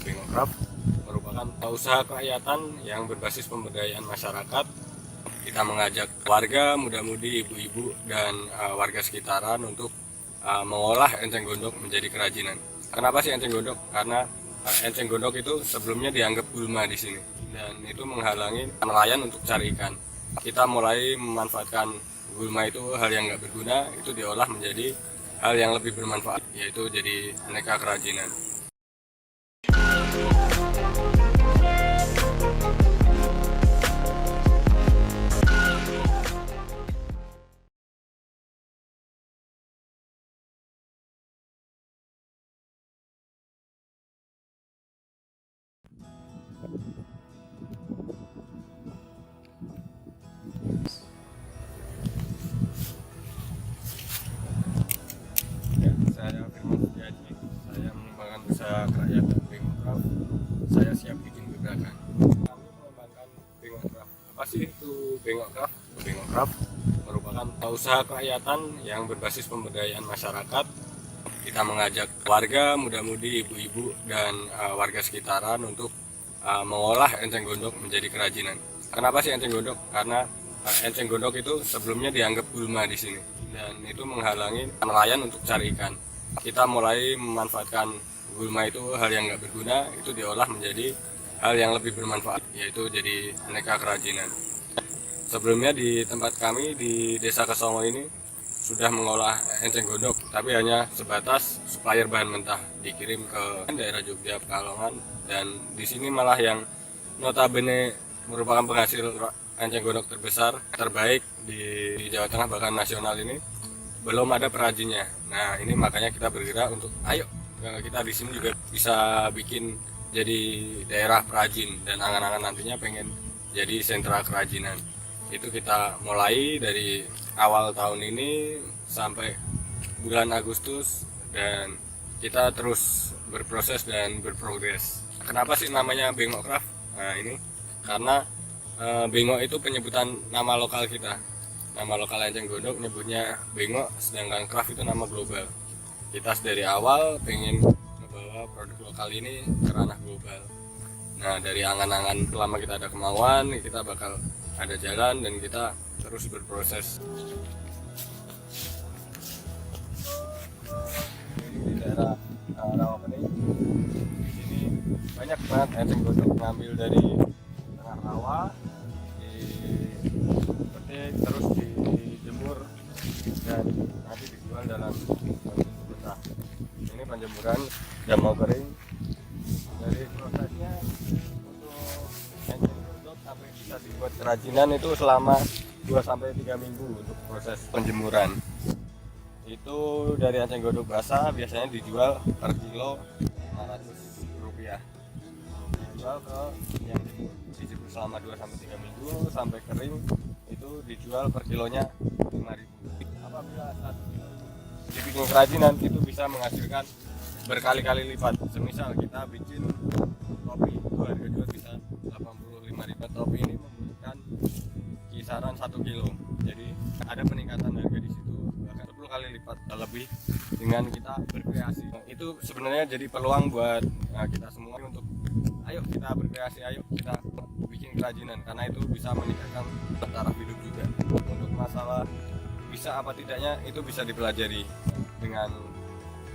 Bengokraft merupakan usaha kerakyatan yang berbasis pemberdayaan masyarakat. Kita mengajak warga, muda-mudi, ibu-ibu, dan warga sekitaran untuk mengolah enceng gondok menjadi kerajinan. Kenapa sih enceng gondok? Karena enceng gondok itu sebelumnya dianggap gulma di sini, dan itu menghalangi nelayan untuk cari ikan. Kita mulai memanfaatkan gulma itu hal yang nggak berguna, itu diolah menjadi hal yang lebih bermanfaat, yaitu jadi aneka kerajinan. Ya, saya Firman Setiaji, saya mengembangkan usaha kerakyatan Bengokraft. Saya siap bikin gebrakan. Kami mengembangkan Bengokraft. Apa sih itu Bengokraft? Bengokraft merupakan usaha kerakyatan yang berbasis pemberdayaan masyarakat. Kita mengajak warga, muda-mudi, ibu-ibu, dan warga sekitaran untuk mengolah enceng gondok menjadi kerajinan. Kenapa sih enceng gondok? Karena enceng gondok itu sebelumnya dianggap gulma di sini, dan itu menghalangi nelayan untuk cari ikan. Kita mulai memanfaatkan gulma itu hal yang nggak berguna, itu diolah menjadi hal yang lebih bermanfaat, yaitu jadi aneka kerajinan. Sebelumnya di tempat kami di Desa Kesongo ini sudah mengolah enceng gondok, tapi hanya sebatas supplier bahan mentah dikirim ke daerah Jogja, Pekalongan, dan di sini malah yang notabene merupakan penghasil enceng gondok terbesar, terbaik di Jawa Tengah, bahkan nasional ini, belum ada perajinnya. Nah, ini makanya kita bergerak untuk ayo kita di sini juga bisa bikin jadi daerah perajin, dan angan-angan nantinya pengen jadi sentra kerajinan. Itu kita mulai dari awal tahun ini sampai bulan Agustus, dan kita terus berproses dan berprogres. Kenapa sih namanya Bengokraft? Nah, ini karena bengok itu penyebutan nama lokal kita. Nama lokal enceng gondok nyebutnya bengok, sedangkan craft itu nama global. Kita dari awal pengen membawa produk lokal ini ke ranah global. Nah, dari angan-angan selama kita ada kemauan, kita bakal ada jalan, dan kita terus berproses. Di daerah Rawapening, di sini banyak banget enceng gondok, ngambil dari tengah rawa, dipetik, terus dijemur, dan nanti dijual dalam bentuk mentah. Ini penjemuran udah mau kering. Dari prosesnya untuk enceng gondok sampai bisa dibuat kerajinan itu selama 2-3 minggu untuk proses penjemuran. Itu dari enceng gondok basah biasanya dijual per kilo Rp500. Dijual ke yang dijemur selama 2-3 minggu sampai kering, itu dijual per kilonya Rp5.000. Apabila satu kilo dibikin kerajinan, itu bisa menghasilkan berkali-kali lipat. Semisal kita bikin topi, itu harga jual bisa Rp85.000. Topi ini membutuhkan kisaran 1 kilo, jadi ada peningkatan harga di situ bahkan 10 kali lipat lebih dengan kita berkreasi. Itu sebenarnya jadi peluang buat kita semua untuk ayo kita berkreasi, ayo kita bikin kerajinan, karena itu bisa meningkatkan taraf hidup juga. Untuk masalah bisa apa tidaknya itu bisa dipelajari dengan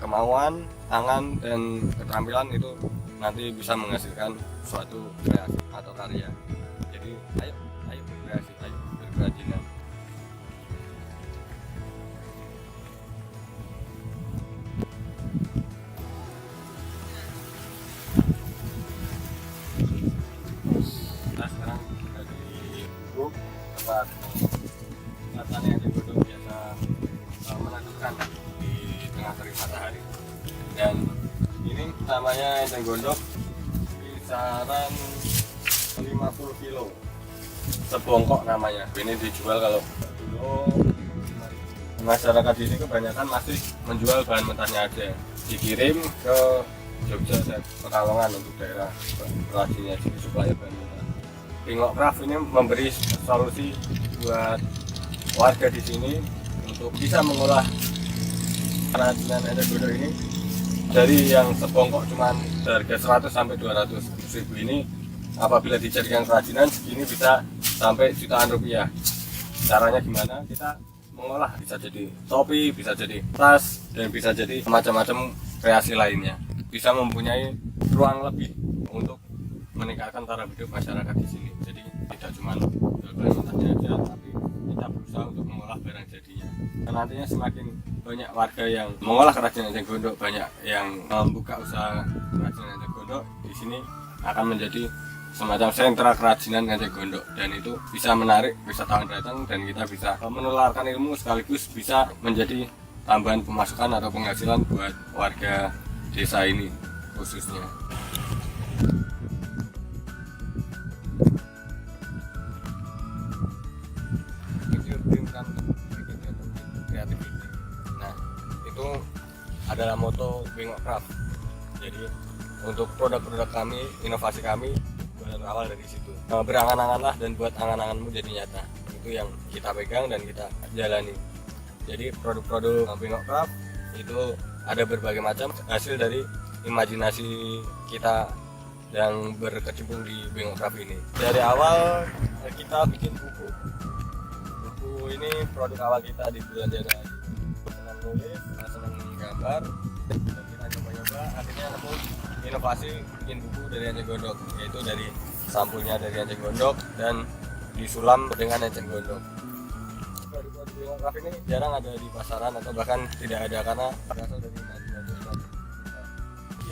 kemauan, angan, dan keterampilan, itu nanti bisa menghasilkan suatu kreasi atau karya. Jadi ayo berkreasi, ayo berkerajinan. Nah, sekarang kita di grup tempat kelihatan yang digodok biasa menakutkan di tengah terik matahari. Dan ini namanya enceng gondok kisaran 50 kilo sebongkok namanya. Ini dijual kalau kilo 5.000. Masyarakat di sini kebanyakan masih menjual bahan mentahnya aja, dikirim ke Jogja dan Pekalongan untuk daerah perajinnya, jadi supplier bahan mentah. Bengokraft ini memberi solusi buat warga di sini untuk bisa mengolah kerajinan enceng gondok ini dari yang sebongkok cuman harga 100 sampai 200 ribu ini, apabila dijadikan kerajinan segini bisa sampai jutaan rupiah. Caranya gimana? Kita mengolah, bisa jadi topi, bisa jadi tas, dan bisa jadi macam-macam kreasi lainnya. Bisa mempunyai ruang lebih untuk meningkatkan taraf hidup masyarakat di sini. Jadi tidak cuma jual mentahnya aja, tapi kita berusaha untuk mengolah barang jadinya. Dan nantinya semakin banyak warga yang mengolah kerajinan eceng gondok, banyak yang membuka usaha kerajinan eceng gondok, di sini akan menjadi semacam sentra kerajinan eceng gondok, dan itu bisa menarik wisatawan datang, dan kita bisa menularkan ilmu sekaligus bisa menjadi tambahan pemasukan atau penghasilan buat warga desa ini khususnya. Nah, itu adalah moto Bengok Craft. Jadi untuk produk-produk kami, inovasi kami berawal dari situ. Berangan-anganlah dan buat angan-anganmu jadi nyata. Itu yang kita pegang dan kita jalani. Jadi produk-produk Bengok Craft itu ada berbagai macam, hasil dari imajinasi kita yang berkecimpung di Bengok Craft ini. Dari awal kita bikin buku. Buku ini produk awal kita di bulan Januari. Senang nulis, senang gambar, dan kita coba-coba akhirnya nemu inovasi bikin buku dari eceng gondok, yaitu dari sampulnya dari eceng gondok dan disulam dengan eceng gondok. Produk-produk Bengok Craft ini jarang ada di pasaran atau bahkan tidak ada karena berasal dari imajinasi.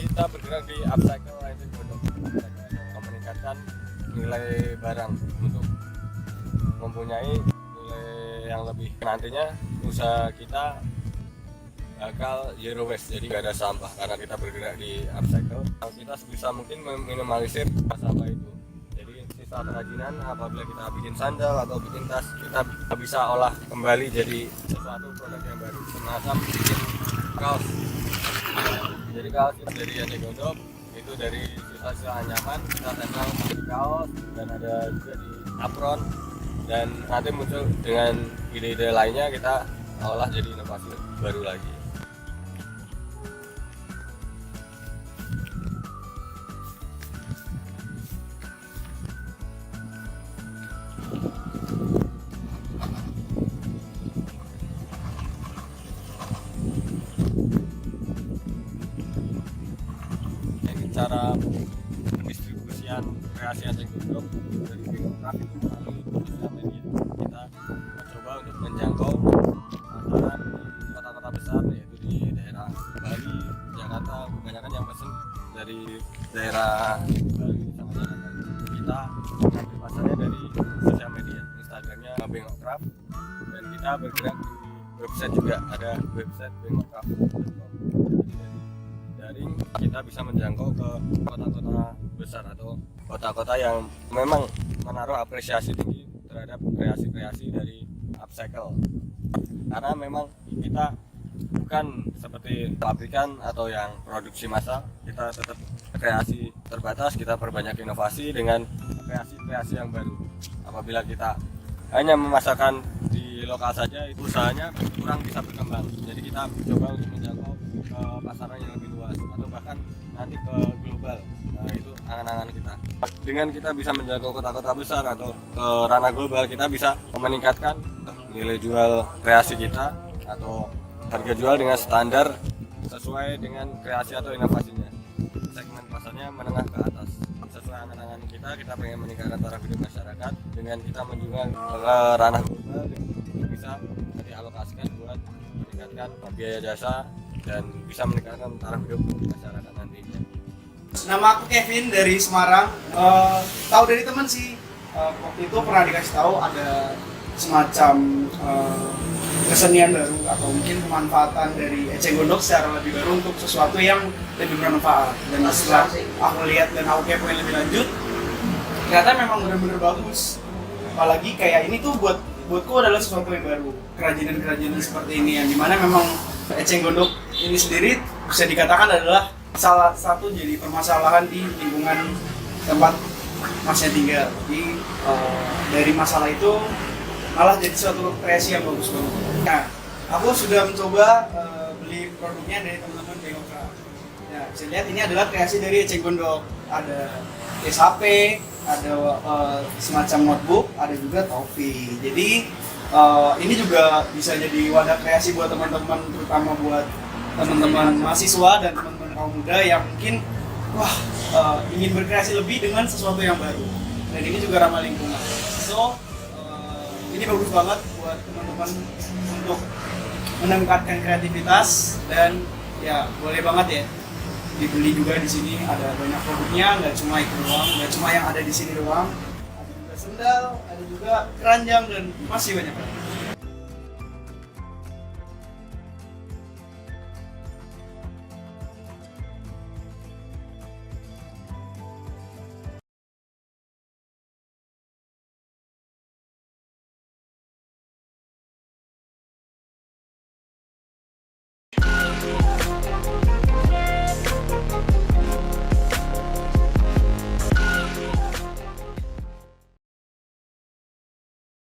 Kita bergerak di upcycle eceng gondok, meningkatkan nilai barang untuk mempunyai nilai yang lebih. Nantinya usaha kita bakal zero waste, jadi gak ada sampah karena kita bergerak di upcycle. Kita sebisa mungkin meminimalisir sampah itu. Jadi sisa kerajinan apabila kita bikin sandal atau bikin tas, kita bisa olah kembali jadi sesuatu produk yang baru. Semacam bikin kaos. Jadi kaos itu dari eceng gondok, itu dari sisa-sisa anyaman kita tempel di kaos, dan ada juga di apron, dan nanti muncul dengan ide-ide lainnya kita olah jadi inovasi baru lagi. Cara pendistribusian kreasi eceng gondok dari Bengok Craft itu melalui sosial media. Kita mencoba untuk menjangkau pasaran di kota-kota besar, yaitu di daerah Bali, Jakarta. Kebanyakan yang pesen dari daerah Bali sama Jakarta. Kita ambil pasarnya dari sosial media, Instagramnya Bengok Craft, dan kita bergerak di website juga, ada website bengokcraft.com. Daring kita bisa menjangkau ke kota-kota besar atau kota-kota yang memang menaruh apresiasi tinggi terhadap kreasi-kreasi dari upcycle, karena memang kita bukan seperti pabrikan atau yang produksi massal. Kita tetap kreasi terbatas, kita perbanyak inovasi dengan kreasi-kreasi yang baru. Apabila kita hanya memasarkan di lokal saja, itu usahanya kurang bisa berkembang. Jadi kita coba untuk menjangkau ke pasaran yang lebih luas atau bahkan nanti ke global. Nah, itu angan-angan kita. Dengan kita bisa menjangkau kota-kota besar atau ke ranah global, kita bisa meningkatkan nilai jual kreasi kita atau harga jual dengan standar sesuai dengan kreasi atau inovasinya. Segmen pasarnya menengah ke atas. Sesuai angan-angan kita pengen meningkatkan taraf hidup masyarakat dengan kita menjual ke ranah global, yang bisa dialokasikan buat meningkatkan biaya jasa dan bisa meningkatkan taraf hidup masyarakat nantinya. Nama aku Kevin dari Semarang. Tahu dari teman sih, waktu itu pernah dikasih tahu ada semacam kesenian baru atau mungkin pemanfaatan dari eceng gondok secara lebih baru untuk sesuatu yang lebih bermanfaat. Dan setelah aku lihat dan aku kepoin lebih lanjut, ternyata memang benar-benar bagus. Apalagi kayak ini tuh buatku adalah sesuatu yang baru. Kerajinan-kerajinan seperti ini yang dimana memang eceng gondok ini sendiri bisa dikatakan adalah salah satu jadi permasalahan di lingkungan tempat masnya tinggal. Jadi dari masalah itu malah jadi suatu kreasi yang bagus banget. Nah, aku sudah mencoba beli produknya dari teman-teman Bengok Craft. bisa lihat ini adalah kreasi dari Eceng Gondok. Ada case HP, ada semacam notebook, ada juga topi. Jadi ini juga bisa jadi wadah kreasi buat teman-teman, terutama buat teman-teman mahasiswa dan teman-teman kaum muda yang mungkin ingin berkreasi lebih dengan sesuatu yang baru. Dan ini juga ramah lingkungan. So ini bagus banget buat teman-teman untuk meningkatkan kreativitas, dan ya boleh banget ya dibeli juga di sini. Ada banyak produknya, nggak cuma itu doang, nggak cuma yang ada di sini doang. Ada juga sendal, ada juga keranjang, dan masih banyak lagi.